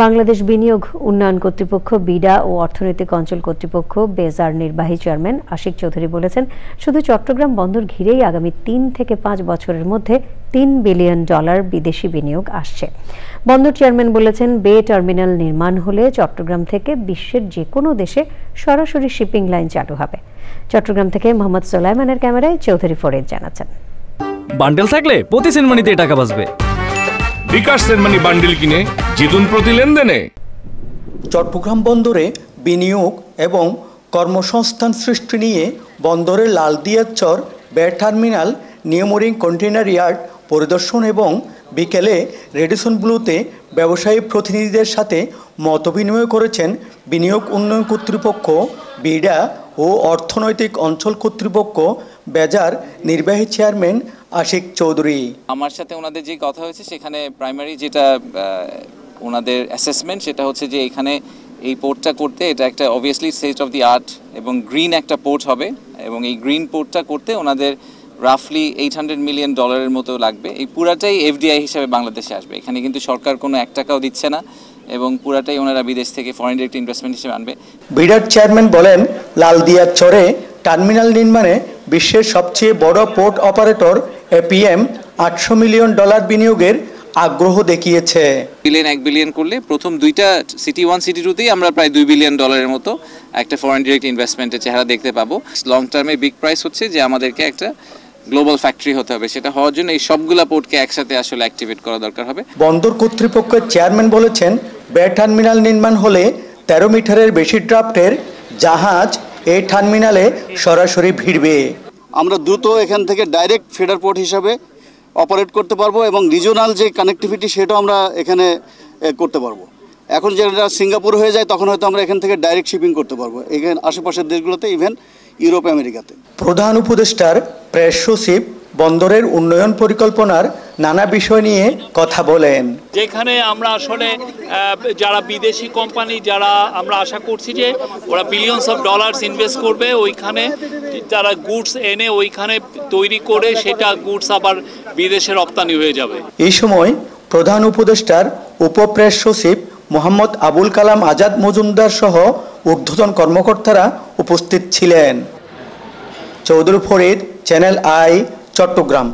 বাংলাদেশ বিনিয়োগ উন্নয়ন কর্তৃপক্ষ বিডা ও অর্থনৈতিক অঞ্চল কর্তৃপক্ষ বেজার নির্বাহী চেয়ারম্যান আশিক চৌধুরী বলেছেন, শুধু চট্টগ্রাম বন্দর ঘিরেই আগামী 3 থেকে 5 বছরের মধ্যে $3 বিলিয়ন বিদেশি বিনিয়োগ আসছে। বন্দর চেয়ারম্যান বলেছেন, বে টার্মিনাল নির্মাণ হলে চট্টগ্রাম থেকে বিশ্বের যে কোনো দেশে সরাসরি শিপিং লাইন চালু হবে। চট্টগ্রাম থেকে মোহাম্মদ সোলাইমানের ক্যামেরায় চৌধুরী ফরিদ জানাচ্ছেন। বান্ডেল থাকলে প্রতি সেনমানিতে টাকা বাঁচবে। বিকাশ সেনমানি বান্ডেল কিনে জিতুন প্রতি লেনদেনে। চট্টগ্রাম বন্দরে বিনিয়োগ এবং কর্মসংস্থান সৃষ্টি নিয়ে বন্দরের লালদিয়াচর বে টার্মিনাল, নিউমোরিং কন্টেইনার ইয়ার্ড পরিদর্শন এবং বিকেলে রেডিসন ব্লুতে ব্যবসায়ী প্রতিনিধিদের সাথে মতবিনিময় করেছেন বিনিয়োগ উন্নয়ন কর্তৃপক্ষ বিডা ও অর্থনৈতিক অঞ্চল কর্তৃপক্ষ বেজার নির্বাহী চেয়ারম্যান আশিক চৌধুরী। আমার সাথে ওনাদের যে কথা হয়েছে সেখানে প্রাইমারি যেটা ওনাদের অ্যাসেসমেন্ট সেটা হচ্ছে যে এখানে এই পোর্টটা করতে এটা একটা obviously state of the art এবং গ্রিন একটা পোর্ট হবে এবং এই গ্রিন পোর্টটা করতে ওনাদের রাফলি $800 মিলিয়ন মতো লাগবে। এই পুরাটাই এফডিআই হিসাবে বাংলাদেশে আসবে। এখানে কিন্তু সরকার কোনো 1 টাকাও দিচ্ছে না এবং পুরাটাই ওনারা বিদেশ থেকে ফরেন ডিরেক্ট ইনভেস্টমেন্ট হিসেবে আনবে। বিডার চেয়ারম্যান বলেন, লালদিয়াচরে টার্মিনাল নির্মাণে বিশ্বের সবচেয়ে বড় পোর্ট অপারেটর এপিএম $800 মিলিয়ন বিনিয়োগের আগ্রহ দেখিয়েছে। $1 বিলিয়ন করলে প্রথম দুইটা সিটি 1 সিটি 2তেই আমরা প্রায় $2 বিলিয়ন মতো একটা ফরেন ডিরেক্ট ইনভেস্টমেন্টের চেহারা দেখতে পাবো। লং টার্মে বিগ প্রাইস হচ্ছে যে আমাদেরকে একটা গ্লোবাল ফ্যাক্টরি হতে হবে। সেটা হওয়ার জন্য এই সবগুলা পোর্টকে একসাথে আসলে অ্যাক্টিভেট করা দরকার হবে। বন্দর কর্তৃপক্ষের চেয়ারম্যান বলেছেন, বে টার্মিনাল নির্মাণ হলে 13 মিটারের বেশি ড্রাফটের জাহাজ এই টার্মিনালে সরাসরি ভিড়বে। আমরা দ্রুত এখান থেকে ডাইরেক্ট ফিডার পোর্ট হিসাবে অপারেট করতে পারবো এবং রিজিওনাল যে কানেক্টিভিটি সেটাও আমরা এখানে করতে পারবো। এখন যেটা সিঙ্গাপুর হয়ে যায় তখন হয়তো আমরা এখান থেকে ডাইরেক্ট শিপিং করতে পারবো এখানে আশেপাশের দেশগুলোতে, ইভেন ইউরোপ আমেরিকাতে। প্রধান উপদেষ্টার প্রেস সচিব বন্দরের উন্নয়ন পরিকল্পনার নানা বিষয় নিয়ে কথা বলেন। যেখানে আমরা আসলে যারা বিদেশি কোম্পানি যারা আমরা আশা করছি যে ওরা বিলিয়নস অফ ডলার্স ইনভেস্ট করবে, ওইখানে তারা গুডস এনে ওইখানে তৈরি করে সেটা গুডস আবার বিদেশে রপ্তানি হয়ে যাবে। এই সময় প্রধান উপদেষ্টার উপপ্রেস সচিব মোহাম্মদ আবুল কালাম আজাদ মজুমদার সহ ঊর্ধ্বতন কর্মকর্তারা উপস্থিত ছিলেন। চৌধুরী ফরিদ, চ্যানেল আই, চট্টগ্রাম।